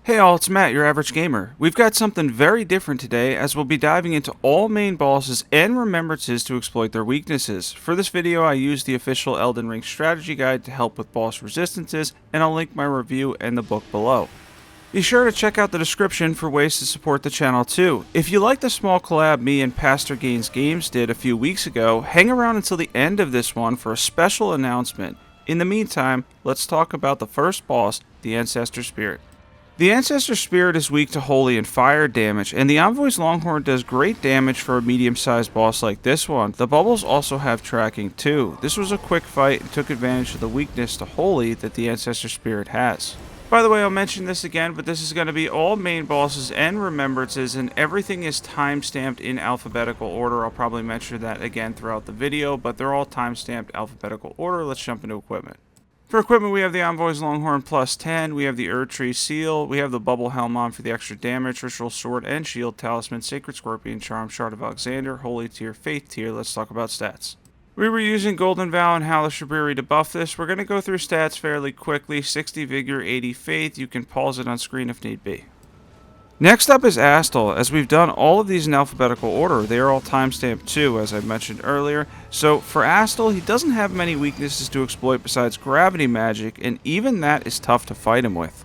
Hey all, it's Matt, your average gamer. We've got something very different today as we'll be diving into all main bosses and remembrances to exploit their weaknesses. For this video I used the official Elden Ring strategy guide to help with boss resistances, and I'll link my review and the book below. Be sure to check out the description for ways to support the channel too. If you like the small collab me and Pastor Gains Games did a few weeks ago, hang around until the end of this one for a special announcement. In the meantime, let's talk about the first boss, the Ancestor Spirit. The Ancestor Spirit is weak to holy and fire damage, and the Envoy's Longhorn does great damage for a medium-sized boss like this one. The bubbles also have tracking too. This was a quick fight and took advantage of the weakness to holy that the Ancestor Spirit has. By the way, I'll mention this again, but this is going to be all main bosses and remembrances, and everything is time-stamped in alphabetical order. I'll probably mention that again throughout the video, but they're all time-stamped alphabetical order. Let's jump into equipment. For equipment, we have the Envoy's Longhorn plus 10, we have the Erdtree Seal, we have the Bubble Helm on for the extra damage, Ritual Sword and Shield, Talisman, Sacred Scorpion, Charm, Shard of Alexander, Holy Tier, Faith Tier. Let's talk about stats. We were using Golden Vow and Hallowshabiri to buff this. We're going to go through stats fairly quickly. 60 Vigor, 80 Faith. You can pause it on screen if need be. Next up is Astel. As we've done all of these in alphabetical order, they are all timestamped too, as I mentioned earlier. So for Astel, he doesn't have many weaknesses to exploit besides gravity magic, and even that is tough to fight him with.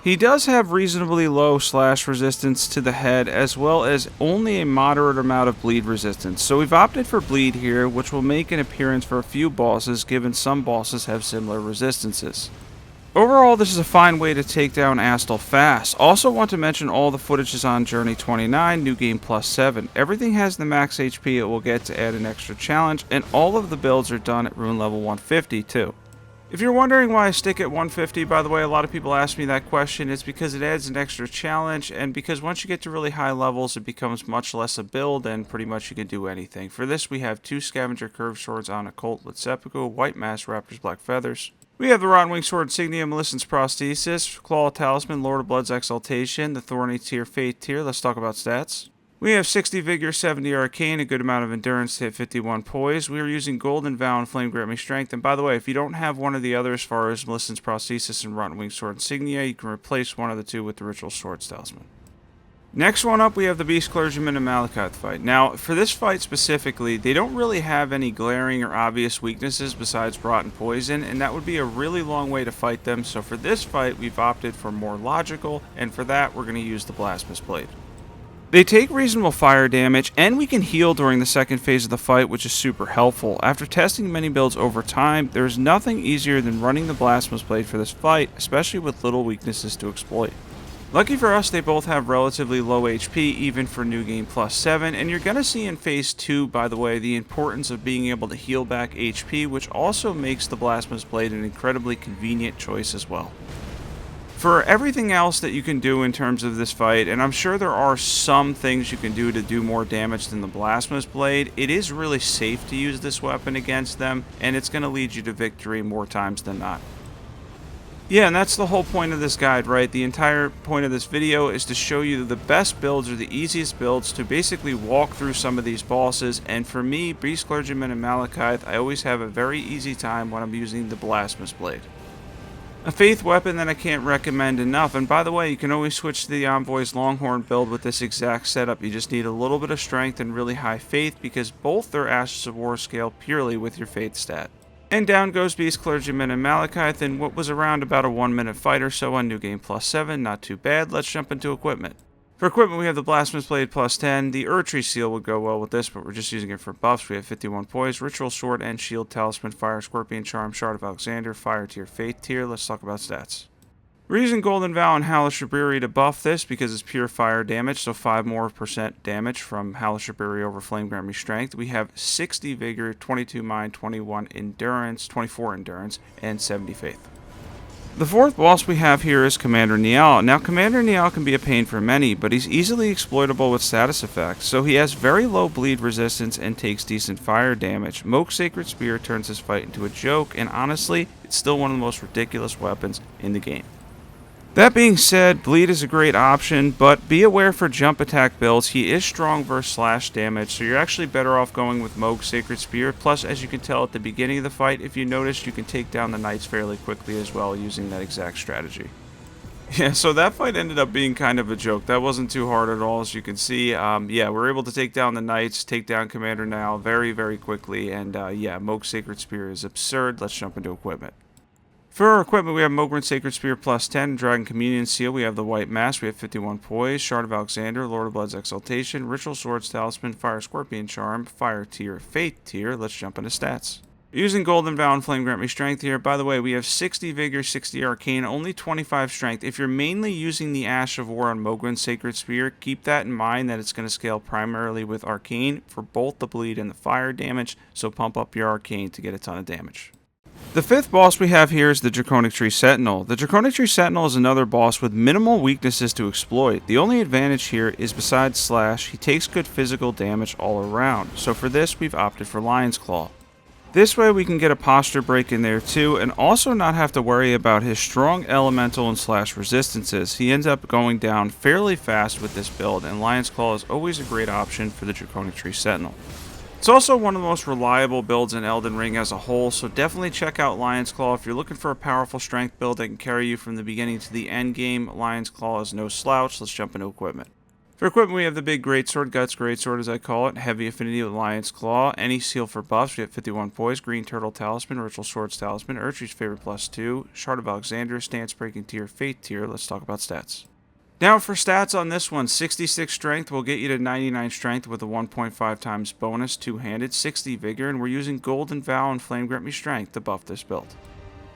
He does have reasonably low slash resistance to the head, as well as only a moderate amount of bleed resistance. So we've opted for bleed here, which will make an appearance for a few bosses, given some bosses have similar resistances. Overall, this is a fine way to take down Astel fast. Also want to mention all the footage is on Journey 29, New Game Plus 7. Everything has the max HP it will get to add an extra challenge, and all of the builds are done at rune level 150 too. If you're wondering why I stick at 150, by the way, a lot of people ask me that question. It's because it adds an extra challenge, and because once you get to really high levels, it becomes much less a build, and pretty much you can do anything. For this, we have 2 Scavenger Curved Swords on Occult with Seppuku, White Mask, Raptor's Black Feathers. We have the Rotten Wing Sword Insignia, Millicent's Prosthesis, Claw Talisman, Lord of Blood's Exaltation, the Thorny Tier, Fate Tier. Let's talk about stats. We have 60 Vigor, 70 Arcane, a good amount of Endurance to hit 51 Poise. We are using Golden Vow and Flame Grant Me Strength. And by the way, if you don't have one of the other as far as Millicent's Prosthesis and Rotten Wing Sword Insignia, you can replace one of the two with the Ritual Swords Talisman. Next one up, we have the Beast Clergyman and Malekith fight. Now, for this fight specifically, they don't really have any glaring or obvious weaknesses besides Rotten Poison, and that would be a really long way to fight them, so for this fight, we've opted for more logical, and for that, we're going to use the Blasphemous Blade. They take reasonable fire damage, and we can heal during the second phase of the fight, which is super helpful. After testing many builds over time, there's nothing easier than running the Blasphemous Blade for this fight, especially with little weaknesses to exploit. Lucky for us, they both have relatively low HP, even for New Game Plus 7, and you're going to see in Phase 2, by the way, the importance of being able to heal back HP, which also makes the Blasphemous Blade an incredibly convenient choice as well. For everything else that you can do in terms of this fight, and I'm sure there are some things you can do to do more damage than the Blasphemous Blade, it is really safe to use this weapon against them, and it's going to lead you to victory more times than not. Yeah, and that's the whole point of this guide, right? The entire point of this video is to show you the best builds or the easiest builds to basically walk through some of these bosses, and for me, Beast Clergyman and Malekith, I always have a very easy time when I'm using the Blasphemous Blade. A faith weapon that I can't recommend enough, and by the way, you can always switch to the Envoy's Longhorn build with this exact setup. You just need a little bit of strength and really high faith, because both are Ashes of War scale purely with your faith stat. And down goes Beast Clergyman and Malekith in what was around about a 1-minute fight or so on New Game Plus 7, not too bad. Let's jump into equipment. For equipment, we have the Blasphemous Blade plus 10. The Erdtree Seal would go well with this, but we're just using it for buffs. We have 51 Poise, Ritual Sword and Shield, Talisman, Fire, Scorpion, Charm, Shard of Alexander, Fire Tier, Faith Tier. Let's talk about stats. We're using Golden Vow and Hallowshabiri to buff this because it's pure fire damage, so 5% more damage from Hallowshabiri over Flame Grant Me Strength. We have 60 Vigor, 22 Mind, 21 Endurance, 24 Endurance, and 70 Faith. The fourth boss we have here is Commander Niall. Now, Commander Niall can be a pain for many, but he's easily exploitable with status effects, so he has very low bleed resistance and takes decent fire damage. Mohg's Sacred Spear turns this fight into a joke, and honestly, it's still one of the most ridiculous weapons in the game. That being said, bleed is a great option, but be aware for jump attack builds, he is strong versus slash damage, so you're actually better off going with Mohg's Sacred Spear. Plus, as you can tell at the beginning of the fight, if you notice, you can take down the knights fairly quickly as well using that exact strategy. Yeah, so that fight ended up being kind of a joke. That wasn't too hard at all, as you can see. Yeah, we're able to take down the Knights, take down Commander Niall very, very quickly. And yeah, Mohg Sacred Spear is absurd. Let's jump into equipment. For our equipment, we have Mohg Sacred Spear plus 10, Dragon Communion Seal, we have the White Mask, we have 51 Poise, Shard of Alexander, Lord of Blood's Exaltation, Ritual Swords Talisman, Fire Scorpion Charm, Fire Tier, Fate Tier. Let's jump into stats. Using Golden Vow and Flame Grant Me Strength here. By the way, we have 60 Vigor, 60 Arcane, only 25 Strength. If you're mainly using the Ash of War on Mohg Sacred Spear, keep that in mind that it's going to scale primarily with Arcane for both the bleed and the fire damage, so pump up your Arcane to get a ton of damage. The fifth boss we have here is the Draconic Tree Sentinel. The Draconic Tree Sentinel is another boss with minimal weaknesses to exploit. The only advantage here is besides Slash, he takes good physical damage all around. So for this, we've opted for Lion's Claw. This way we can get a posture break in there too, and also not have to worry about his strong elemental and slash resistances. He ends up going down fairly fast with this build, and Lion's Claw is always a great option for the Draconic Tree Sentinel. It's also one of the most reliable builds in Elden Ring as a whole, so definitely check out Lion's Claw. If you're looking for a powerful strength build that can carry you from the beginning to the end game, Lion's Claw is no slouch. Let's jump into equipment. For equipment, we have the big Greatsword, Guts Greatsword as I call it, heavy affinity with Lion's Claw, any seal for buffs, we have 51 Poise, Green Turtle Talisman, Ritual Swords Talisman, Urtry's Favorite plus 2, Shard of Alexander, Stance Breaking Tier, Fate Tier. Let's talk about stats. Now for stats on this one, 66 Strength will get you to 99 Strength with a 1.5 times bonus, two-handed, 60 Vigor, and we're using Golden Vow and Flame Grant Me Strength to buff this build.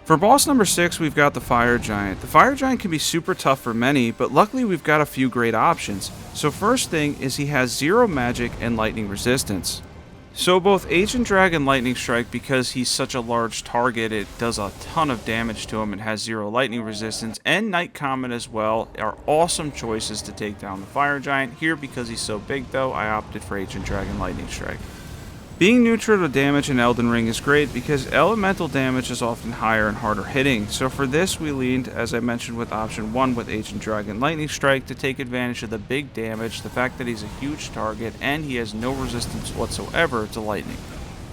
For boss number 6, we've got the Fire Giant. The Fire Giant can be super tough for many, but luckily we've got a few great options. So first thing is he has 0 magic and lightning resistance. So both Ancient Dragon Lightning Strike, because he's such a large target, it does a ton of damage to him and has 0 lightning resistance, and Night Comet as well are awesome choices to take down the Fire Giant. Here, because he's so big though, I opted for Ancient Dragon Lightning Strike. Being neutral to damage in Elden Ring is great because elemental damage is often higher and harder hitting, so for this we leaned, as I mentioned, with option 1 with Ancient Dragon Lightning Strike to take advantage of the big damage, the fact that he's a huge target, and he has no resistance whatsoever to lightning.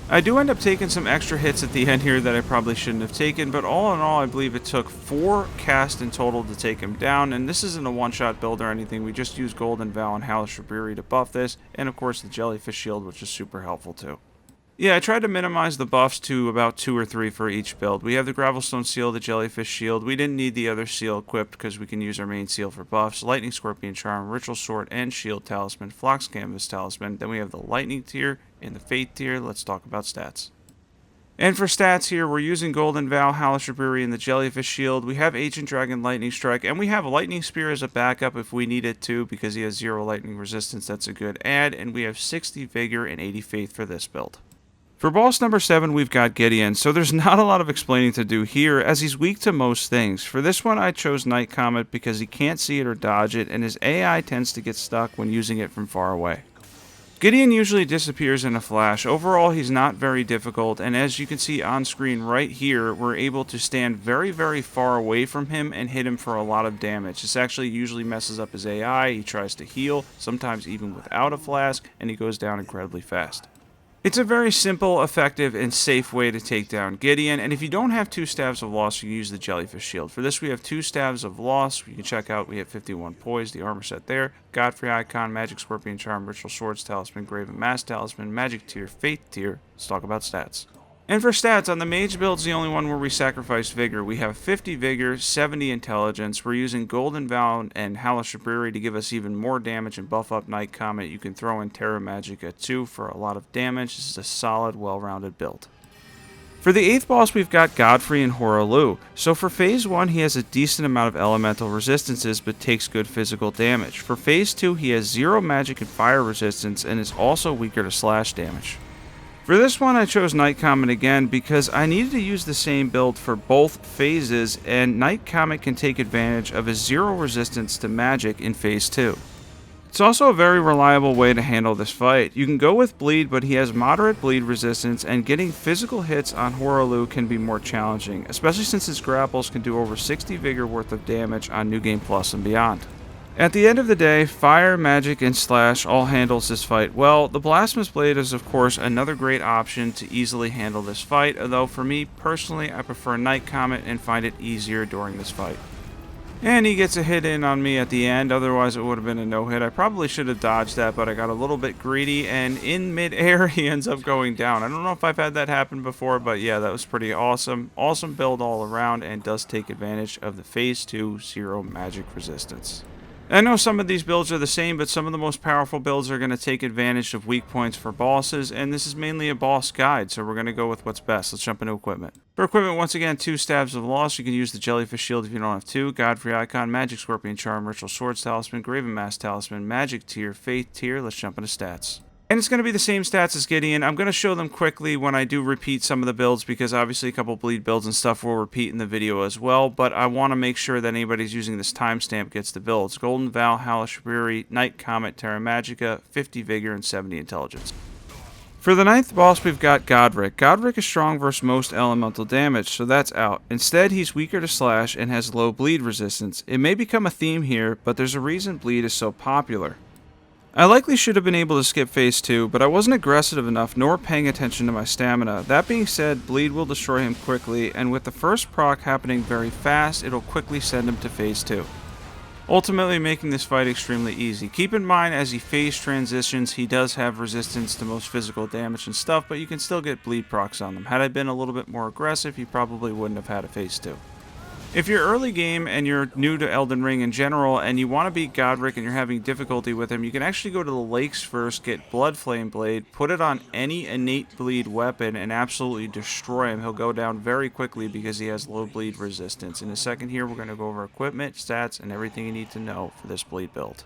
I do end up taking some extra hits at the end here that I probably shouldn't have taken, but all in all I believe it took 4 casts in total to take him down, and this isn't a one-shot build or anything. We just used Golden Vow and Hellish Rebury to buff this, and of course the Jellyfish Shield, which is super helpful too. Yeah, I tried to minimize the buffs to about 2 or 3 for each build. We have the Gravelstone Seal, the Jellyfish Shield. We didn't need the other seal equipped because we can use our main seal for buffs. Lightning Scorpion Charm, Ritual Sword and Shield Talisman, Flox Canvas Talisman. Then we have the Lightning tier and the Fate tier. Let's talk about stats. And for stats here, we're using Golden Vow, Hellish Rebury, and the Jellyfish Shield. We have Ancient Dragon Lightning Strike, and we have a Lightning Spear as a backup if we need it to, because he has 0 lightning resistance. That's a good add, and we have 60 Vigor and 80 Faith for this build. For boss number 7, we've got Gideon, so there's not a lot of explaining to do here, as he's weak to most things. For this one, I chose Night Comet because he can't see it or dodge it, and his AI tends to get stuck when using it from far away. Gideon usually disappears in a flash. Overall, he's not very difficult, and as you can see on screen right here, we're able to stand very, very far away from him and hit him for a lot of damage. This actually usually messes up his AI, he tries to heal, sometimes even without a flask, and he goes down incredibly fast. It's a very simple, effective, and safe way to take down Gideon, and if you don't have 2 Staves of Loss, you can use the Jellyfish Shield. For this, we have 2 Staves of Loss. You can check out, we have 51 Poise, the armor set there, Godfrey Icon, Magic Scorpion Charm, Ritual Swords Talisman, Graven Mask Talisman, Magic Tier, Fate Tier. Let's talk about stats. And for stats, on the Mage build's the only one where we sacrifice Vigor. We have 50 Vigor, 70 Intelligence. We're using Golden Vow and Hellish Rebury to give us even more damage and buff up Night Comet. You can throw in Terra Magica too for a lot of damage. This is a solid, well-rounded build. For the 8th boss, we've got Godfrey and Horoah Lou. So for Phase 1, he has a decent amount of elemental resistances, but takes good physical damage. For Phase 2, he has 0 magic and fire resistance, and is also weaker to slash damage. For this one, I chose Night Comet again because I needed to use the same build for both phases, and Night Comet can take advantage of his 0 resistance to magic in Phase 2. It's also a very reliable way to handle this fight. You can go with bleed, but he has moderate bleed resistance, and getting physical hits on Horoah Lou can be more challenging, especially since his grapples can do over 60 Vigor worth of damage on New Game Plus and beyond. At the end of the day, fire, magic, and slash all handles this fight well. The Blasphemous Blade is of course another great option to easily handle this fight, although for me personally I prefer Night Comet and find it easier during this fight. And he gets a hit in on me at the end, otherwise it would have been a no-hit. I probably should have dodged that, but I got a little bit greedy, and in mid-air he ends up going down. I don't know if I've had that happen before, but yeah, that was pretty awesome. Awesome build all around, and does take advantage of the Phase 2 zero magic resistance. I know some of these builds are the same, but some of the most powerful builds are going to take advantage of weak points for bosses, and this is mainly a boss guide, so we're going to go with what's best. Let's jump into equipment. For equipment, once again, 2 Staves of Loss. You can use the Jellyfish Shield if you don't have 2, Godfrey Icon, Magic Scorpion Charm, Ritual Swords Talisman, Graven Mask Talisman, Magic Tier, Faith Tier. Let's jump into stats. And it's going to be the same stats as Gideon. I'm going to show them quickly when I do repeat some of the builds, because obviously a couple bleed builds and stuff will repeat in the video as well, but I want to make sure that anybody who's using this timestamp gets the builds. Golden Vow, Halashiburi, Night Comet, Terra Magica, 50 Vigor, and 70 Intelligence. For the 9th boss, we've got Godrick. Godrick is strong versus most elemental damage, so that's out. Instead, he's weaker to slash and has low bleed resistance. It may become a theme here, but there's a reason bleed is so popular. I likely should have been able to skip phase 2, but I wasn't aggressive enough nor paying attention to my stamina. That being said, bleed will destroy him quickly, and with the first proc happening very fast, it'll quickly send him to phase 2. Ultimately making this fight extremely easy. Keep in mind, as he phase transitions, he does have resistance to most physical damage and stuff, but you can still get bleed procs on them. Had I been a little bit more aggressive, he probably wouldn't have had a phase 2. If you're early game and you're new to Elden Ring in general and you want to beat Godrick and you're having difficulty with him, you can actually go to the lakes first, get Blood Flame Blade, put it on any innate bleed weapon, and absolutely destroy him. He'll go down very quickly because he has low bleed resistance. In a second here, we're going to go over equipment, stats, and everything you need to know for this bleed build.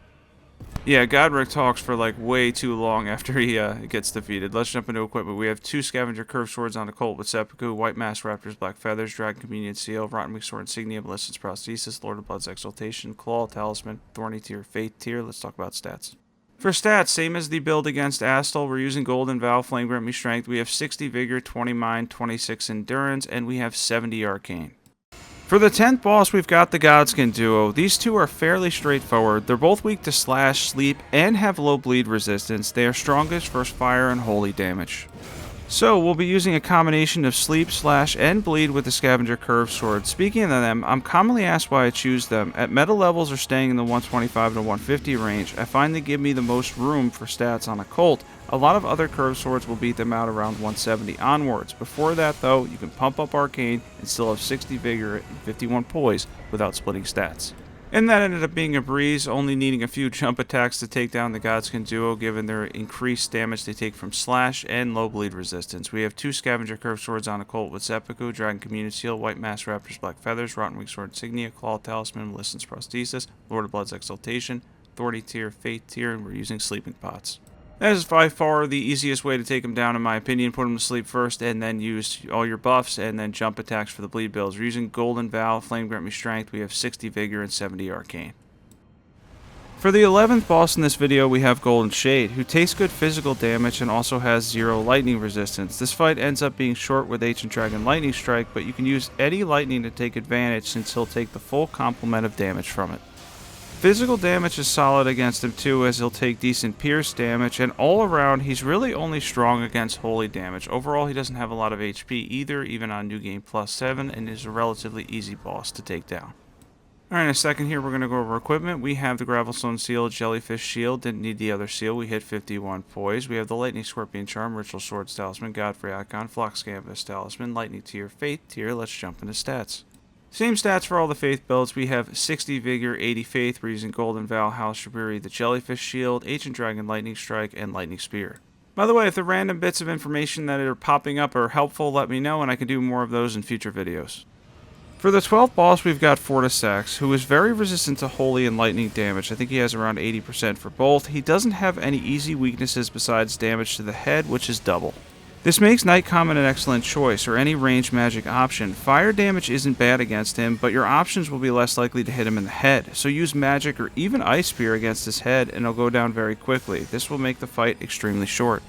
Yeah, Godrick talks for like way too long after he gets defeated. Let's jump into equipment. We have 2 Scavenger Curved Swords on the Colt with Seppuku, White Mask Raptors, Black Feathers, Dragon Convenient Seal, Rotten Wing Sword Insignia, Melissa's Prosthesis, Lord of Blood's Exaltation, Claw, Talisman, Thorny Tier, Faith Tier. Let's talk about stats. For stats, same as the build against Astel, we're using Golden Vow, Flame Grant Me Strength. We have 60 Vigor, 20 Mind, 26 Endurance, and we have 70 Arcane. For the 10th boss, we've got the Godskin Duo. These two are fairly straightforward. They're both weak to slash, sleep, and have low bleed resistance. They are strongest versus fire and holy damage. So, we'll be using a combination of sleep, slash, and bleed with the Scavenger Curved Sword. Speaking of them, I'm commonly asked why I choose them. At meta levels or staying in the 125 to 150 range, I find they give me the most room for stats on a Colt. A lot of other curved swords will beat them out around 170 onwards. Before that though, you can pump up Arcane and still have 60 Vigor and 51 Poise without splitting stats. And that ended up being a breeze, only needing a few jump attacks to take down the Godskin Duo given their increased damage they take from slash and low bleed resistance. We have 2 Scavenger Curved Swords on a Colt with Seppuku, Dragon Community Seal, White Mask Raptors, Black Feathers, Rotten Wing Sword Insignia, Claw Talisman, Melissa's Prosthesis, Lord of Blood's Exaltation, Thorny Tier, Faith Tier, and we're using Sleeping Pots. That is by far the easiest way to take him down in my opinion. Put him to sleep first and then use all your buffs and then jump attacks for the bleed builds. We're using Golden Vow, Flame Grant Me Strength. We have 60 Vigor and 70 Arcane. For the 11th boss in this video, we have Golden Shade, who takes good physical damage and also has 0 lightning resistance. This fight ends up being short with Ancient Dragon Lightning Strike, but you can use any lightning to take advantage since he'll take the full complement of damage from it. Physical damage is solid against him too, as he'll take decent pierce damage, and all around he's really only strong against holy damage. Overall, he doesn't have a lot of HP either, even on New Game Plus 7, and is a relatively easy boss to take down. Alright, in a second here we're going to go over equipment. We have the Gravelstone Seal, Jellyfish Shield, didn't need the other seal, we hit 51 Poise. We have the Lightning Scorpion Charm, Ritual Swords Talisman, Godfrey Icon, Flux Canvas Talisman, Lightning Tier, Faith Tier. Let's jump into stats. Same stats for all the Faith builds. We have 60 Vigor, 80 Faith. We're using Golden Vow, Halashiburi, the Jellyfish Shield, Ancient Dragon Lightning Strike, and Lightning Spear. By the way, if the random bits of information that are popping up are helpful, let me know and I can do more of those in future videos. For the 12th boss, we've got Fortisaxx, who is very resistant to holy and lightning damage. I think he has around 80% for both. He doesn't have any easy weaknesses besides damage to the head, which is double. This makes Night Comet an excellent choice, or any ranged magic option. Fire damage isn't bad against him, but your options will be less likely to hit him in the head, so use magic or even Ice Spear against his head and he'll go down very quickly. This will make the fight extremely short.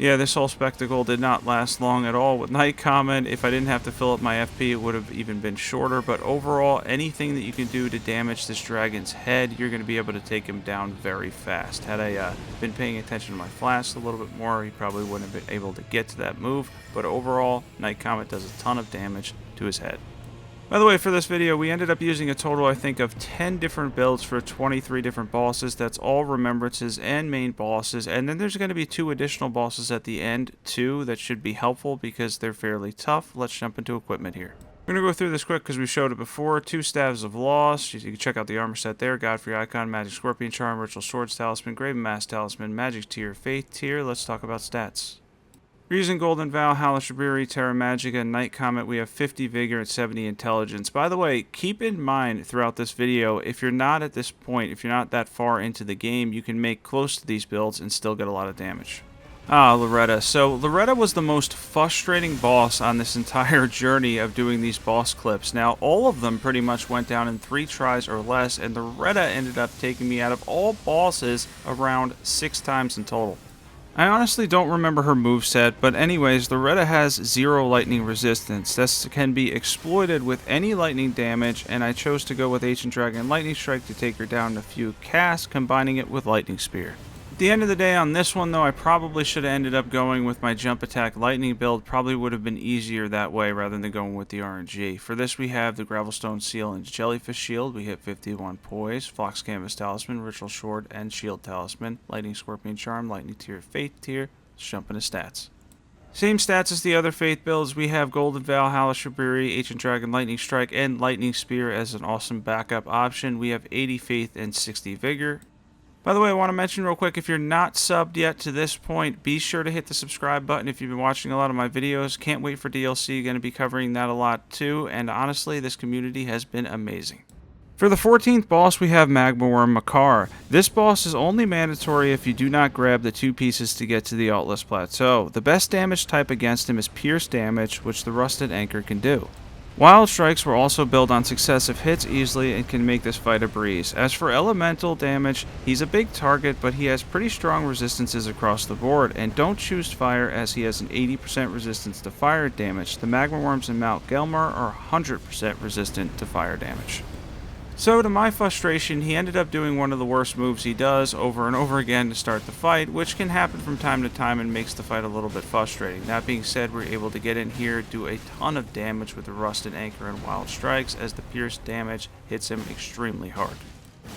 Yeah, this whole spectacle did not last long at all with Night Comet. If I didn't have to fill up my FP, it would have even been shorter, but overall, anything that you can do to damage this dragon's head, you're going to be able to take him down very fast. Had I been paying attention to my flasks a little bit more, he probably wouldn't have been able to get to that move, but overall, Night Comet does a ton of damage to his head. By the way, for this video, we ended up using a total, I think, of 10 different builds for 23 different bosses. That's all remembrances and main bosses. And then there's going to be 2 additional bosses at the end, too, that should be helpful because they're fairly tough. Let's jump into equipment here. We're going to go through this quick because we showed it before. 2 Staves of Loss. You can check out the armor set there. Godfrey Icon, Magic Scorpion Charm, Ritual Swords Talisman, Graven Mask Talisman, Magic Tier, Faith Tier. Let's talk about stats. We're using Golden Vow, Hellish Rebury, Terra Magica, and Night Comet. We have 50 Vigor and 70 Intelligence. By the way, keep in mind throughout this video, if you're not at this point, if you're not that far into the game, you can make close to these builds and still get a lot of damage. Loretta. So Loretta was the most frustrating boss on this entire journey of doing these boss clips. Now, all of them pretty much went down in 3 tries or less, and Loretta ended up taking me out of all bosses around 6 times in total. I honestly don't remember her moveset, but anyways, Loretta has 0 lightning resistance. This can be exploited with any lightning damage, and I chose to go with Ancient Dragon Lightning Strike to take her down in a few casts, combining it with Lightning Spear. At the end of the day on this one though, I probably should have ended up going with my jump attack lightning build. Probably would have been easier that way rather than going with the RNG. For this we have the Gravelstone Seal and Jellyfish Shield. We hit 51 Poise, Flox Canvas Talisman, Ritual Sword, and Shield Talisman, Lightning Scorpion Charm, Lightning Tier, Faith Tier. Let's jump into stats. Same stats as the other Faith builds. We have Golden Vow, Hellish Rebury, Ancient Dragon Lightning Strike, and Lightning Spear as an awesome backup option. We have 80 Faith and 60 Vigor. By the way, I want to mention real quick, if you're not subbed yet to this point, be sure to hit the subscribe button if you've been watching a lot of my videos. Can't wait for DLC, going to be covering that a lot too, and honestly, this community has been amazing. For the 14th boss, we have Magma Wyrm Makar. This boss is only mandatory if you do not grab the 2 pieces to get to the Altless Plateau. The best damage type against him is Pierce damage, which the Rusted Anchor can do. Wild Strikes will also build on successive hits easily and can make this fight a breeze. As for elemental damage, he's a big target, but he has pretty strong resistances across the board, and don't choose fire as he has an 80% resistance to fire damage. The Magma Worms in Mount Gelmar are 100% resistant to fire damage. So to my frustration, he ended up doing one of the worst moves he does over and over again to start the fight, which can happen from time to time and makes the fight a little bit frustrating. That being said, we're able to get in here, do a ton of damage with the Rusted Anchor and Wild Strikes as the pierce damage hits him extremely hard.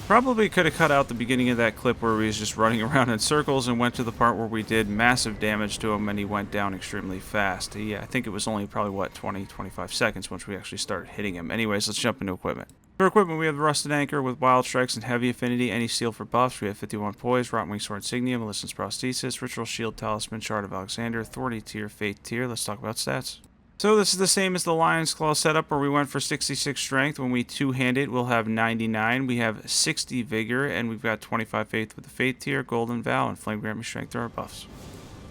Probably could have cut out the beginning of that clip where he was just running around in circles and went to the part where we did massive damage to him and he went down extremely fast. I think it was only probably, 20-25 seconds once we actually started hitting him. Anyways, let's jump into equipment. For equipment, we have the Rusted Anchor with Wild Strikes and Heavy Affinity, any seal for buffs. We have 51 Poise, Rotwing Sword Insignia, Melissa's Prosthesis, Ritual Shield Talisman, Shard of Alexander, Authority Tier, Faith Tier. Let's talk about stats. So this is the same as the Lion's Claw setup where we went for 66 Strength. When we two-hand it, we'll have 99. We have 60 Vigor, and we've got 25 Faith with the Faith Tier, Golden Vow, and Flame Grant Me Strength are our buffs.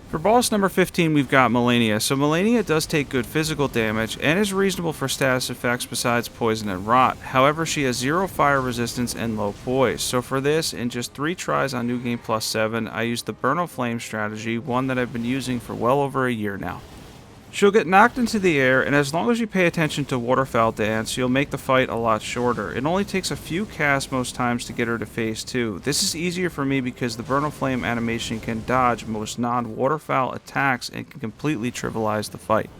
For boss number 15, we've got Malenia. So Malenia does take good physical damage and is reasonable for status effects besides poison and rot. However, she has 0 fire resistance and low poise. So for this, in just 3 tries on New Game Plus 7, I used the Burn of Flame strategy, one that I've been using for well over a year now. She'll get knocked into the air, and as long as you pay attention to Waterfowl Dance, you'll make the fight a lot shorter. It only takes a few casts most times to get her to phase 2. This is easier for me because the Burn of Flame animation can dodge most non-Waterfowl attacks and can completely trivialize the fight.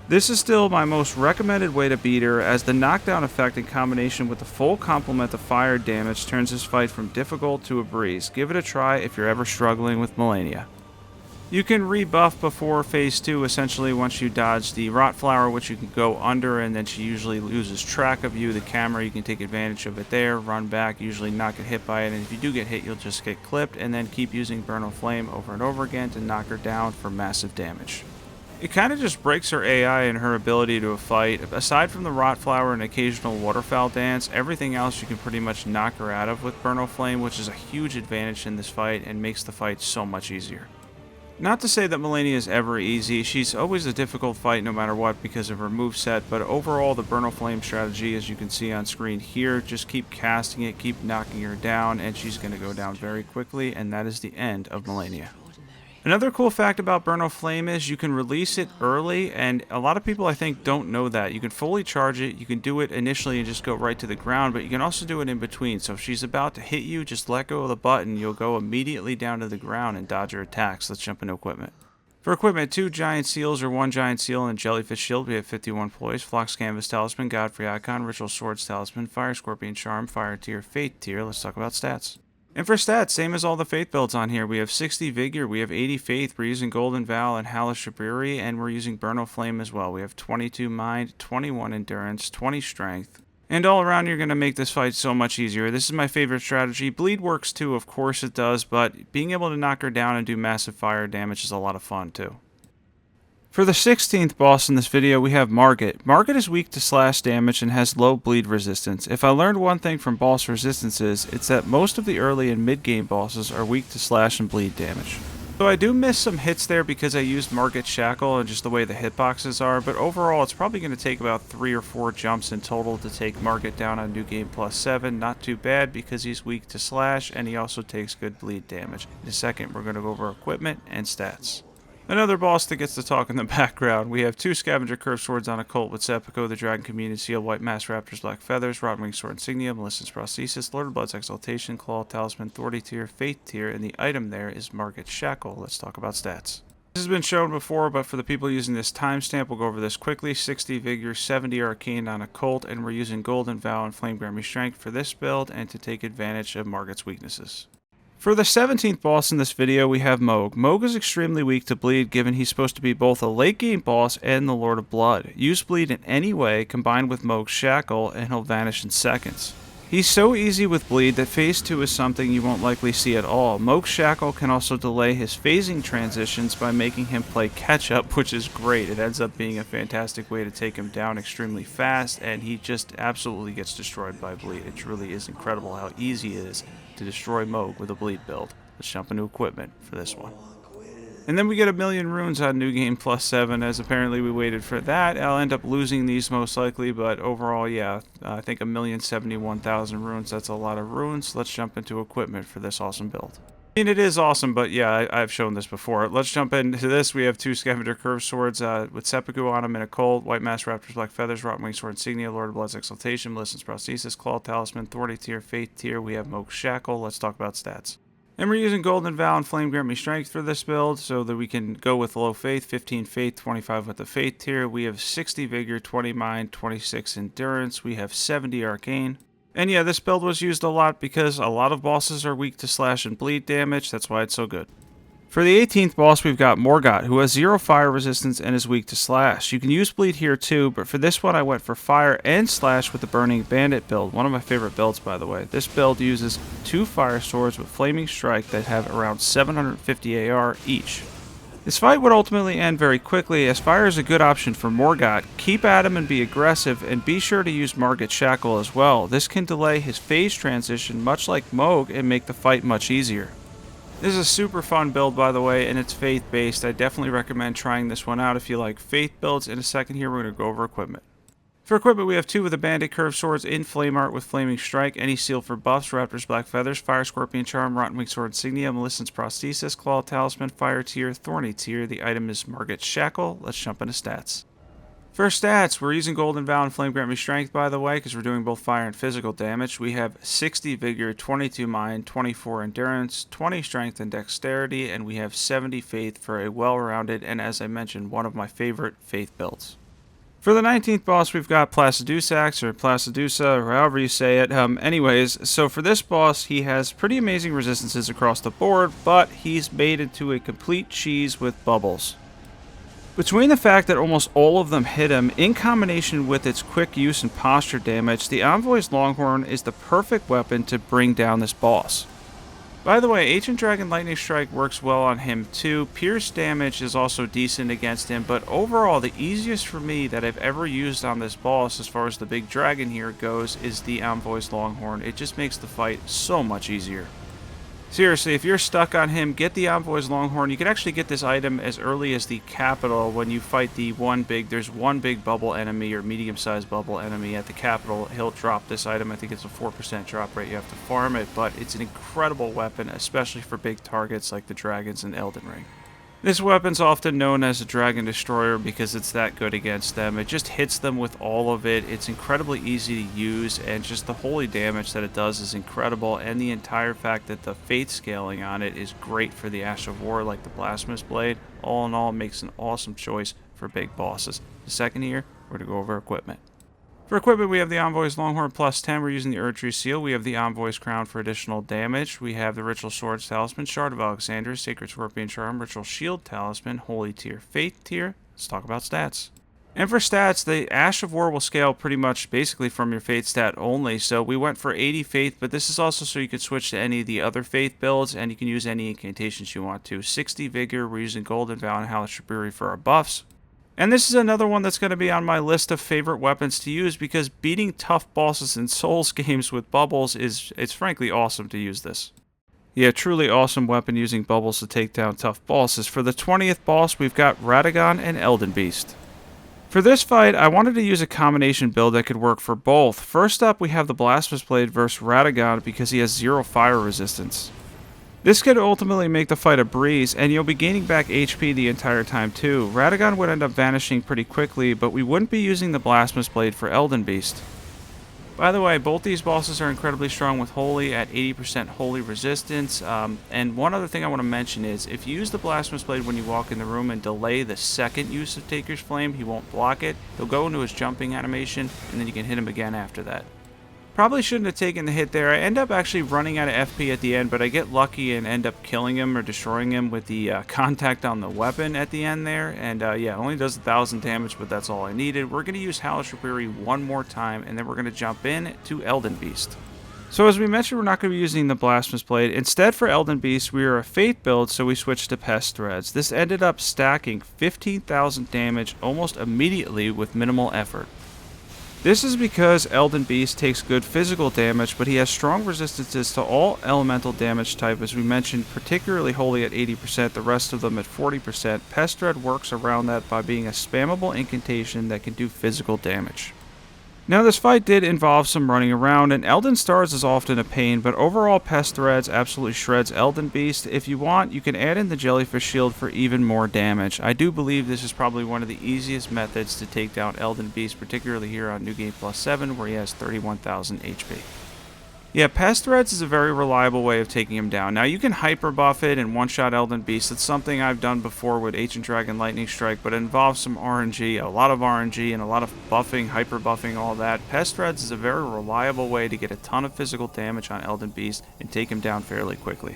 This is still my most recommended way to beat her, as the knockdown effect in combination with the full complement of fire damage turns this fight from difficult to a breeze. Give it a try if you're ever struggling with Malenia. You can rebuff before phase 2, essentially once you dodge the Rot Flower, which you can go under, and then she usually loses track of you. The camera, you can take advantage of it there, run back, usually not get hit by it, and if you do get hit, you'll just get clipped, and then keep using Burn of Flame over and over again to knock her down for massive damage. It kind of just breaks her AI and her ability to fight. Aside from the Rot Flower and occasional Waterfowl Dance, everything else you can pretty much knock her out of with Burn of Flame, which is a huge advantage in this fight and makes the fight so much easier. Not to say that Malenia is ever easy, she's always a difficult fight no matter what because of her moveset, but overall the Burn of Flame strategy, as you can see on screen here, just keep casting it, keep knocking her down, and she's going to go down very quickly, and that is the end of Malenia. Another cool fact about Burn of Flame is you can release it early, and a lot of people I think don't know that. You can fully charge it, you can do it initially and just go right to the ground, but you can also do it in between. So if she's about to hit you, just let go of the button, you'll go immediately down to the ground and dodge her attacks. Let's jump into equipment. For equipment, 2 giant seals or 1 giant seal and a jellyfish shield, we have 51 poise, Phlox Canvas Talisman, Godfrey Icon, Ritual Swords Talisman, Fire Scorpion Charm, Fire Tier, Fate Tier. Let's talk about stats. And for stats, same as all the Faith builds on here. We have 60 Vigor, we have 80 Faith, we're using Golden Vow and Hellish Brewery, and we're using Burno Flame as well. We have 22 Mind, 21 Endurance, 20 Strength. And all around, you're going to make this fight so much easier. This is my favorite strategy. Bleed works too, of course it does, but being able to knock her down and do massive fire damage is a lot of fun too. For the 16th boss in this video, we have Margit. Margit is weak to slash damage and has low bleed resistance. If I learned one thing from boss resistances, it's that most of the early and mid-game bosses are weak to slash and bleed damage. So I do miss some hits there because I used Margit Shackle and just the way the hitboxes are, but overall it's probably going to take about 3 or 4 jumps in total to take Margit down on New Game Plus 7. Not too bad because he's weak to slash and he also takes good bleed damage. In a second we're going to go over equipment and stats. Another boss that gets to talk in the background. We have 2 Scavenger Curved Swords on a Cult with Seppuku, the Dragon Communion Seal, White Mask Raptors, Black Feathers, Rodwing Sword Insignia, Melissa's Prosthesis, Lord of Blood's Exaltation, Claw, Talisman, Authority Tier, Fate Tier, and the item there is Margit Shackle. Let's talk about stats. This has been shown before, but for the people using this timestamp, we'll go over this quickly. 60 Vigor, 70 Arcane on a Cult, and we're using Golden Vow and Flame Grammy Strength for this build and to take advantage of Margit's weaknesses. For the 17th boss in this video, we have Mohg. Mohg is extremely weak to bleed, given he's supposed to be both a late game boss and the Lord of Blood. Use bleed in any way, combined with Mohg's Shackle, and he'll vanish in seconds. He's so easy with bleed that phase 2 is something you won't likely see at all. Mohg's Shackle can also delay his phasing transitions by making him play catch up, which is great. It ends up being a fantastic way to take him down extremely fast, and he just absolutely gets destroyed by bleed. It really is incredible how easy it is to destroy Mohg with a bleed build. Let's jump into equipment for this one. And then we get 1,000,000 runes on New Game Plus 7, as apparently we waited for that. I'll end up losing these most likely, but overall, yeah, I think 1,071,000 runes. That's a lot of runes. Let's jump into equipment for this awesome build. I mean, it is awesome, but yeah, I've shown this before. Let's jump into this. We have 2 Scavenger Curved Swords with Seppuku on them in a Cult, White Mask Raptors, Black Feathers, Rotwing Sword Insignia, Lord of Blood's Exaltation, Melissa's Prosthesis, Claw, Talisman, Authority Tier, Fate Tier. We have Mohg's Shackle. Let's talk about stats. And we're using Golden Vow and Flame Grant Me Strength for this build so that we can go with low Faith, 15 Faith, 25 with the Fate tier. We have 60 Vigor, 20 Mind, 26 Endurance. We have 70 Arcane. And yeah, this build was used a lot because a lot of bosses are weak to slash and bleed damage. That's why it's so good. For the 18th boss, we've got Morgott, who has 0 fire resistance and is weak to slash. You can use bleed here too, but for this one I went for fire and slash with the Burning Bandit build. One of my favorite builds, by the way. This build uses 2 fire swords with Flaming Strike that have around 750 AR each. This fight would ultimately end very quickly, as fire is a good option for Morgott. Keep at him and be aggressive, and be sure to use Margit Shackle as well. This can delay his phase transition much like Mohg and make the fight much easier. This is a super fun build, by the way, and it's faith-based. I definitely recommend trying this one out if you like faith builds. In a second here, we're going to go over equipment. For equipment, we have 2 with the Bandit Curved Swords in Flame Art with Flaming Strike, any seal for buffs, Raptors, Black Feathers, Fire Scorpion Charm, Rotten Wing Sword Insignia, Melissa's Prosthesis, Claw, Talisman, Fire Tier, Thorny Tier. The item is Margit Shackle. Let's jump into stats. For stats, we're using Golden Vow and Flame Grant Me Strength, by the way, because we're doing both fire and physical damage. We have 60 Vigor, 22 Mind, 24 Endurance, 20 Strength and Dexterity, and we have 70 Faith for a well-rounded and, as I mentioned, one of my favorite Faith builds. For the 19th boss, we've got Placidusax, or Placidusa, or however you say it. Anyways, so for this boss, he has pretty amazing resistances across the board, but he's made into a complete cheese with bubbles. Between the fact that almost all of them hit him, in combination with its quick use and posture damage, the Envoy's Longhorn is the perfect weapon to bring down this boss. By the way, Ancient Dragon Lightning Strike works well on him too. Pierce damage is also decent against him, but overall the easiest for me that I've ever used on this boss as far as the big dragon here goes is the Envoy's Longhorn. It just makes the fight so much easier. Seriously, if you're stuck on him, get the Envoy's Longhorn. You can actually get this item as early as the capital when you fight there's one big bubble enemy or medium-sized bubble enemy at the capital. He'll drop this item. I think it's a 4% drop rate. You have to farm it, but it's an incredible weapon, especially for big targets like the dragons in Elden Ring. This weapon's often known as a Dragon Destroyer because it's that good against them. It just hits them with all of it. It's incredibly easy to use, and just the holy damage that it does is incredible, and the entire fact that the Fate scaling on it is great for the Ash of War, like the Blasphemous Blade. All in all, makes an awesome choice for big bosses. The second here, we're going to go over equipment. For equipment, we have the Envoy's Longhorn plus 10. We're using the Erdtree Seal. We have the Envoy's Crown for additional damage. We have the Ritual Swords Talisman, Shard of Alexander, Sacred Scorpion Charm, Ritual Shield Talisman, Holy Tier, Fate Tier. Let's talk about stats. And for stats, the Ash of War will scale pretty much basically from your Faith stat only. So we went for 80 Faith, but this is also so you could switch to any of the other Faith builds, and you can use any incantations you want to. 60 Vigor, we're using Golden Vow and Hellish Rebury for our buffs. And this is another one that's going to be on my list of favorite weapons to use because beating tough bosses in Souls games with bubbles it's frankly awesome to use this. Yeah, truly awesome weapon using bubbles to take down tough bosses. For the 20th boss, we've got Radagon and Elden Beast. For this fight, I wanted to use a combination build that could work for both. First up, we have the Blasphemous Blade versus Radagon because he has 0 fire resistance. This could ultimately make the fight a breeze, and you'll be gaining back HP the entire time too. Radagon would end up vanishing pretty quickly, but we wouldn't be using the Blasphemous Blade for Elden Beast. By the way, both these bosses are incredibly strong with Holy at 80% Holy resistance, and one other thing I want to mention is, if you use the Blasphemous Blade when you walk in the room and delay the second use of Taker's Flame, he won't block it. He'll go into his jumping animation, and then you can hit him again after that. Probably shouldn't have taken the hit there. I end up actually running out of FP at the end, but I get lucky and end up killing him or destroying him with the contact on the weapon at the end there. And yeah, it only does 1,000 damage, but that's all I needed. We're going to use Hellish Rebury one more time, and then we're going to jump in to Elden Beast. So as we mentioned, we're not going to be using the Blasphemous Blade. Instead, for Elden Beast, we are a Fate build, so we switched to Pest Threads. This ended up stacking 15,000 damage almost immediately with minimal effort. This is because Elden Beast takes good physical damage, but he has strong resistances to all elemental damage type, as we mentioned, particularly Holy at 80%, the rest of them at 40%. Pest Thread works around that by being a spammable incantation that can do physical damage. Now, this fight did involve some running around, and Elden Stars is often a pain, but overall Pest Threads absolutely shreds Elden Beast. If you want, you can add in the Jellyfish Shield for even more damage. I do believe this is probably one of the easiest methods to take down Elden Beast, particularly here on New Game Plus 7, where he has 31,000 HP. Yeah, Pest Threads is a very reliable way of taking him down. Now, you can hyper buff it and one-shot Elden Beast. It's something I've done before with Ancient Dragon Lightning Strike, but it involves some RNG, a lot of RNG, and a lot of buffing, hyper buffing, all that. Pest Threads is a very reliable way to get a ton of physical damage on Elden Beast and take him down fairly quickly.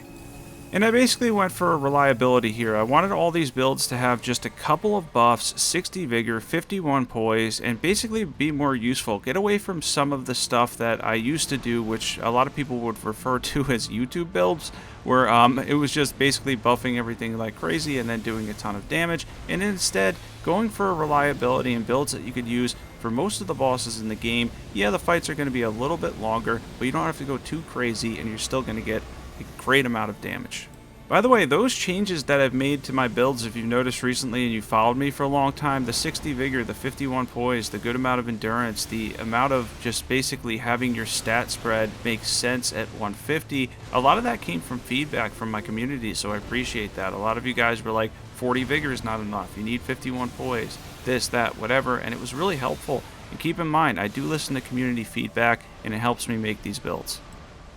And I basically went for reliability here. I wanted all these builds to have just a couple of buffs, 60 Vigor, 51 Poise, and basically be more useful. Get away from some of the stuff that I used to do, which a lot of people would refer to as YouTube builds, where it was just basically buffing everything like crazy and then doing a ton of damage, and instead going for reliability and builds that you could use for most of the bosses in the game. Yeah, the fights are going to be a little bit longer, but you don't have to go too crazy, and you're still going to get a great amount of damage. By the way, those changes that I've made to my builds, if you've noticed recently and you followed me for a long time, the 60 Vigor, the 51 Poise, the good amount of endurance, the amount of just basically having your stat spread make sense at 150, a lot of that came from feedback from my community, so I appreciate that. A lot of you guys were like, 40 Vigor is not enough, you need 51 Poise, this, that, whatever, and it was really helpful. And keep in mind, I do listen to community feedback, and it helps me make these builds.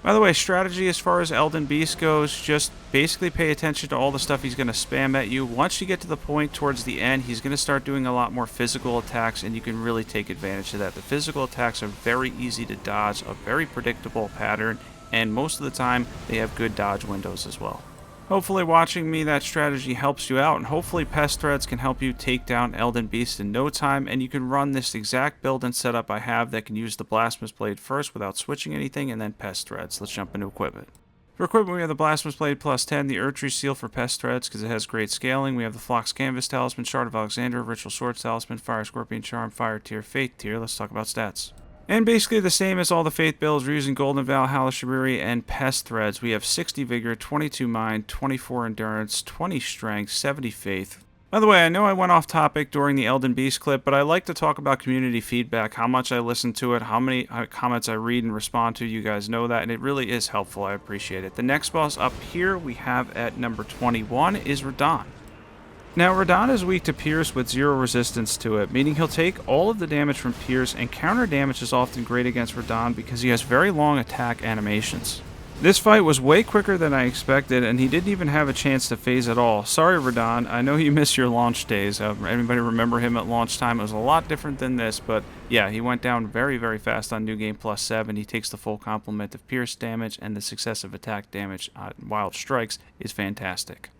By the way, strategy as far as Elden Beast goes, just basically pay attention to all the stuff he's going to spam at you. Once you get to the point towards the end, he's going to start doing a lot more physical attacks, and you can really take advantage of that. The physical attacks are very easy to dodge, a very predictable pattern, and most of the time, they have good dodge windows as well. Hopefully watching me, that strategy helps you out, and hopefully Pest Threads can help you take down Elden Beast in no time, and you can run this exact build and setup I have that can use the Blasphemous Blade first without switching anything, and then Pest Threads. Let's jump into equipment. For equipment, we have the Blasphemous Blade plus 10, the Erdtree Seal for Pest Threads because it has great scaling. We have the Phlox Canvas Talisman, Shard of Alexander, Ritual Swords Talisman, Fire Scorpion Charm, Fire Tier, Fate Tier. Let's talk about stats. And basically the same as all the Faith builds, we're using Golden Vow, Hellish Rebury, and Pest Threads. We have 60 Vigor, 22 Mind, 24 Endurance, 20 Strength, 70 Faith. By the way, I know I went off topic during the Elden Beast clip, but I like to talk about community feedback, how much I listen to it, how many comments I read and respond to. You guys know that, and it really is helpful. I appreciate it. The next boss up here we have at number 21 is Radahn. Now, Radahn is weak to Pierce with 0 resistance to it, meaning he'll take all of the damage from Pierce, and counter damage is often great against Radahn because he has very long attack animations. This fight was way quicker than I expected, and he didn't even have a chance to phase at all. Sorry, Radahn, I know you miss your launch days. Anybody remember him at launch time? It was a lot different than this, but yeah, he went down very, very fast on New Game Plus 7. He takes the full complement of Pierce damage, and the successive attack damage on Wild Strikes is fantastic.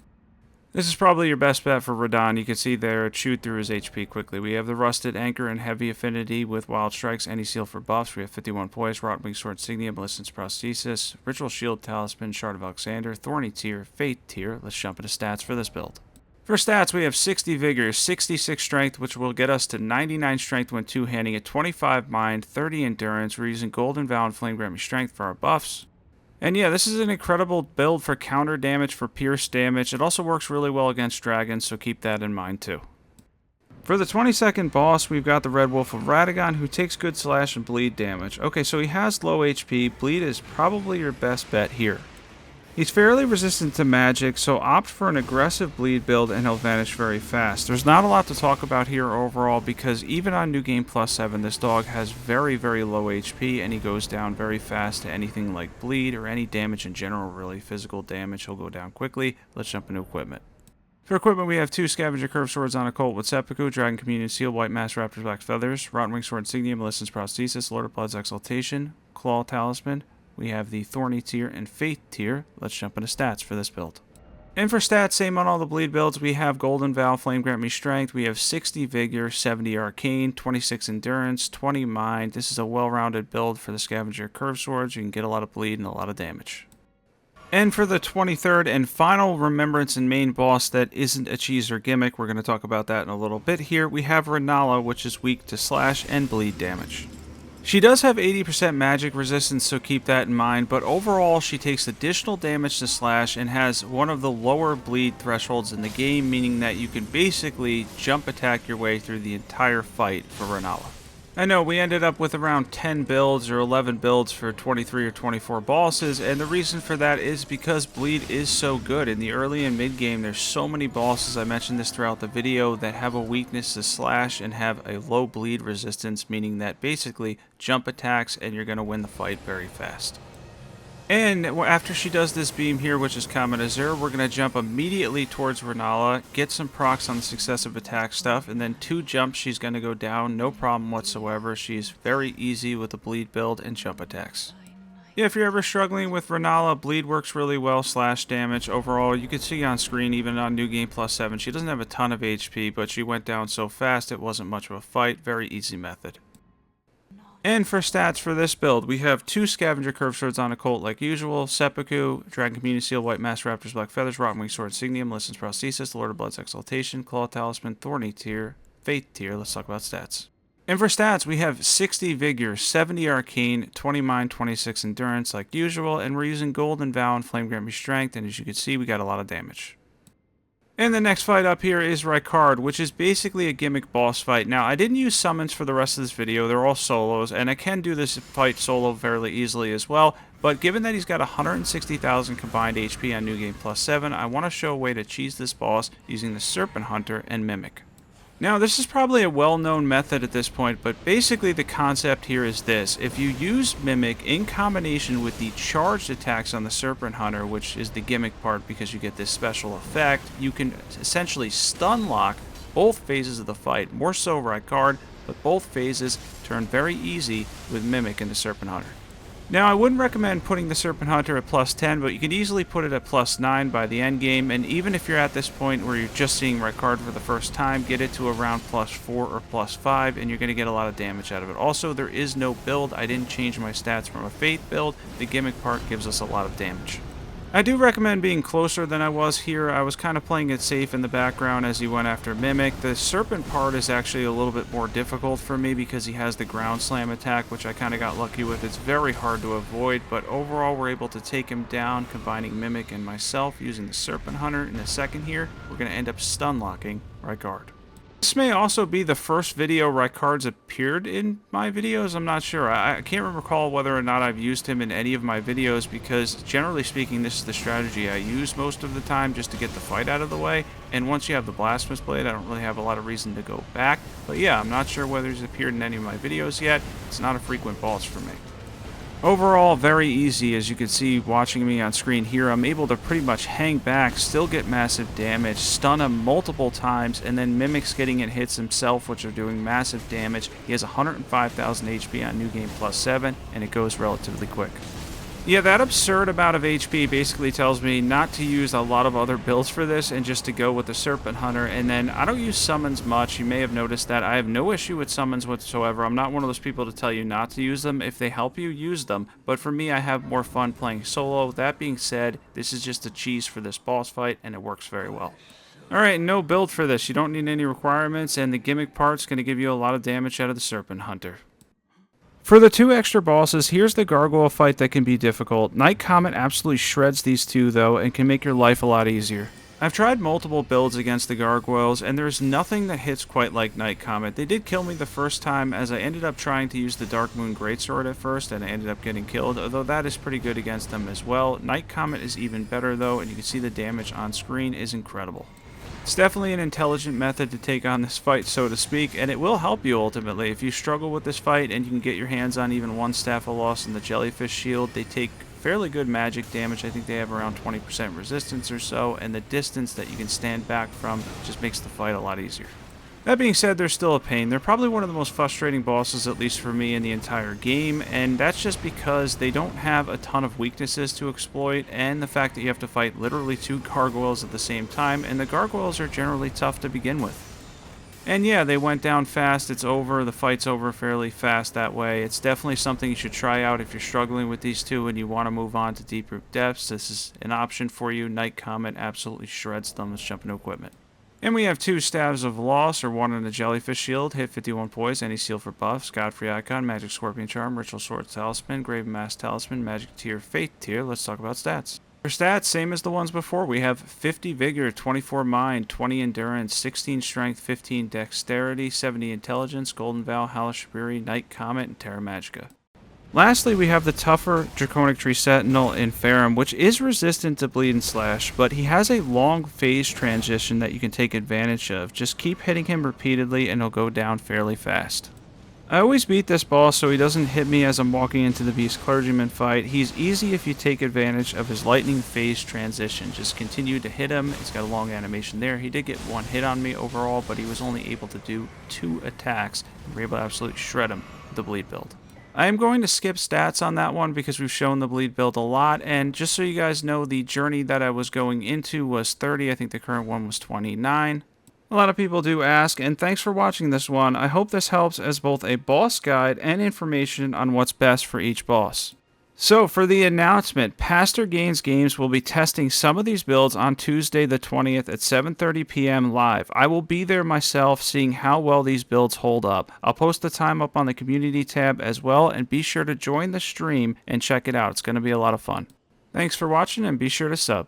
This is probably your best bet for Radahn. You can see there, chewed through his HP quickly. We have the Rusted Anchor and Heavy Affinity with Wild Strikes, any seal for buffs. We have 51 Poise, Rotwing Sword Insignia, Ballistin's Prosthesis, Ritual Shield, Talisman, Shard of Alexander, Thorny Tear, Fate Tear. Let's jump into stats for this build. For stats, we have 60 Vigor, 66 Strength, which will get us to 99 Strength when two-handing it, 25 Mind, 30 Endurance. We're using Golden Vow and Flame Grant Me Strength for our buffs. And yeah, this is an incredible build for counter damage, for pierce damage. It also works really well against dragons, so keep that in mind too. For the 22nd boss, we've got the Red Wolf of Radagon, who takes good slash and bleed damage. Okay, so he has low HP. Bleed is probably your best bet here. He's fairly resistant to magic, so opt for an aggressive bleed build and he'll vanish very fast. There's not a lot to talk about here overall because even on New Game Plus 7, this dog has very, very low HP and he goes down very fast to anything like bleed or any damage in general, really. Physical damage, he'll go down quickly. Let's jump into equipment. For equipment, we have 2 Scavenger Curve Swords on Occult with Seppuku, Dragon Communion Seal, White Mask, Raptor's Black Feathers, Rotten Wing Sword Insignia, Ballistin's Prosthesis, Lord of Blood's Exaltation, Claw Talisman. We have the Thorny Tier and Fate Tier. Let's jump into stats for this build. And for stats, same on all the bleed builds. We have Golden Vow, Flame Grant Me Strength. We have 60 Vigor, 70 Arcane, 26 Endurance, 20 Mind. This is a well-rounded build for the Scavenger Curve Swords. You can get a lot of bleed and a lot of damage. And for the 23rd and final Remembrance and main boss that isn't a cheese or gimmick, we're going to talk about that in a little bit here, we have Rennala, which is weak to slash and bleed damage. She does have 80% magic resistance, so keep that in mind, but overall she takes additional damage to slash and has one of the lower bleed thresholds in the game, meaning that you can basically jump attack your way through the entire fight for Rennala. I know, we ended up with around 10 builds or 11 builds for 23 or 24 bosses, and the reason for that is because bleed is so good. In the early and mid game, there's so many bosses, I mentioned this throughout the video, that have a weakness to slash and have a low bleed resistance, meaning that basically jump attacks and you're going to win the fight very fast. And after she does this beam here, which is Common Azure, we're going to jump immediately towards Rennala, get some procs on the successive attack stuff, and then 2 jumps, she's going to go down, no problem whatsoever. She's very easy with the bleed build and jump attacks. Yeah, if you're ever struggling with Rennala, bleed works really well, slash damage. Overall, you can see on screen, even on New Game Plus 7, she doesn't have a ton of HP, but she went down so fast it wasn't much of a fight. Very easy method. And for stats for this build, we have 2 Scavenger Curve Swords on Occult like usual, Seppuku, Dragon Communion Seal, White Mask, Raptor's Black Feathers, Rotten Wing Sword Insignia, Ballistin's Prosthesis, Lord of Blood's Exaltation, Claw Talisman, Thorny Tier, Fate Tier. Let's talk about stats. And for stats, we have 60 Vigor, 70 Arcane, 20 Mind, 26 Endurance like usual, and we're using Golden Vow and Flame Grant Me Strength, and as you can see, we got a lot of damage. And the next fight up here is Rykard, which is basically a gimmick boss fight. Now, I didn't use summons for the rest of this video. They're all solos, and I can do this fight solo fairly easily as well. But given that he's got 160,000 combined HP on New Game Plus 7, I want to show a way to cheese this boss using the Serpent Hunter and Mimic. Now, this is probably a well-known method at this point, but basically the concept here is this. If you use Mimic in combination with the charged attacks on the Serpent Hunter, which is the gimmick part because you get this special effect, you can essentially stun lock both phases of the fight. More so Rykard, but both phases turn very easy with Mimic and the Serpent Hunter. Now, I wouldn't recommend putting the Serpent Hunter at plus 10, but you can easily put it at plus 9 by the end game, and even if you're at this point where you're just seeing Rykard for the first time, get it to around plus 4 or plus 5, and you're going to get a lot of damage out of it. Also, there is no build. I didn't change my stats from a Fate build. The gimmick part gives us a lot of damage. I do recommend being closer than I was here. I was kind of playing it safe in the background as he went after Mimic. The Serpent part is actually a little bit more difficult for me because he has the Ground Slam attack, which I kind of got lucky with. It's very hard to avoid, but overall we're able to take him down, combining Mimic and myself using the Serpent Hunter. In a second here, we're going to end up stun locking Rykard. This may also be the first video Rykard's appeared in my videos. I'm not sure. I can't recall whether or not I've used him in any of my videos, because generally speaking, this is the strategy I use most of the time just to get the fight out of the way. And once you have the Blasphemous Blade, I don't really have a lot of reason to go back. But yeah, I'm not sure whether he's appeared in any of my videos yet. It's not a frequent boss for me. Overall, very easy. As you can see watching me on screen here, I'm able to pretty much hang back, still get massive damage, stun him multiple times, and then Mimic's getting in hits himself, which are doing massive damage. He has 105,000 HP on New Game Plus 7, and it goes relatively quick. Yeah, that absurd amount of HP basically tells me not to use a lot of other builds for this and just to go with the Serpent Hunter. And then I don't use summons much. You may have noticed that. I have no issue with summons whatsoever. I'm not one of those people to tell you not to use them. If they help you, use them. But for me, I have more fun playing solo. That being said, this is just a cheese for this boss fight, and it works very well. Alright, no build for this. You don't need any requirements, and the gimmick part's going to give you a lot of damage out of the Serpent Hunter. For the two extra bosses, here's the Gargoyle fight that can be difficult. Night Comet absolutely shreds these two though, and can make your life a lot easier. I've tried multiple builds against the Gargoyles, and there's nothing that hits quite like Night Comet. They did kill me the first time, as I ended up trying to use the Dark Moon Greatsword at first, and I ended up getting killed, although that is pretty good against them as well. Night Comet is even better though, and you can see the damage on screen is incredible. It's definitely an intelligent method to take on this fight, so to speak, and it will help you ultimately. If you struggle with this fight and you can get your hands on even one Staff of Loss and the Jellyfish Shield, they take fairly good magic damage. I think they have around 20% resistance or so, and the distance that you can stand back from just makes the fight a lot easier. That being said, they're still a pain. They're probably one of the most frustrating bosses, at least for me, in the entire game, and that's just because they don't have a ton of weaknesses to exploit, and the fact that you have to fight literally two Gargoyles at the same time, and the Gargoyles are generally tough to begin with. And yeah, they went down fast, it's over, the fight's over fairly fast that way. It's definitely something you should try out if you're struggling with these two and you want to move on to Deep Root Depths. This is an option for you. Night Comet absolutely shreds them. Let's jump into equipment. And we have two Staves of Loss, or one in a Jellyfish Shield, hit 51 poise, any seal for buffs, Godfrey Icon, Magic Scorpion Charm, Ritual Sword Talisman, Graven Mask Talisman, Magic Tier, Faith Tier. Let's talk about stats. For stats, same as the ones before. We have 50 Vigor, 24 Mind, 20 Endurance, 16 Strength, 15 Dexterity, 70 Intelligence, Golden Vow, Halashaburi, Night Comet, and Terra Magica. Lastly, we have the tougher Draconic Tree Sentinel in Wyrm, which is resistant to Bleed and Slash, but he has a long phase transition that you can take advantage of. Just keep hitting him repeatedly and he'll go down fairly fast. I always beat this boss so he doesn't hit me as I'm walking into the Beast Clergyman fight. He's easy if you take advantage of his lightning phase transition. Just continue to hit him. He's got a long animation there. He did get one hit on me overall, but he was only able to do 2 attacks, and we're able to absolutely shred him with the Bleed build. I am going to skip stats on that one because we've shown the Bleed build a lot, and just so you guys know, the journey that I was going into was 30. I think the current one was 29. A lot of people do ask, and thanks for watching this one. I hope this helps as both a boss guide and information on what's best for each boss. So, for the announcement, Pastor Gains Games will be testing some of these builds on Tuesday the 20th at 7:30 p.m. live. I will be there myself seeing how well these builds hold up. I'll post the time up on the community tab as well, and be sure to join the stream and check it out. It's going to be a lot of fun. Thanks for watching, and be sure to sub.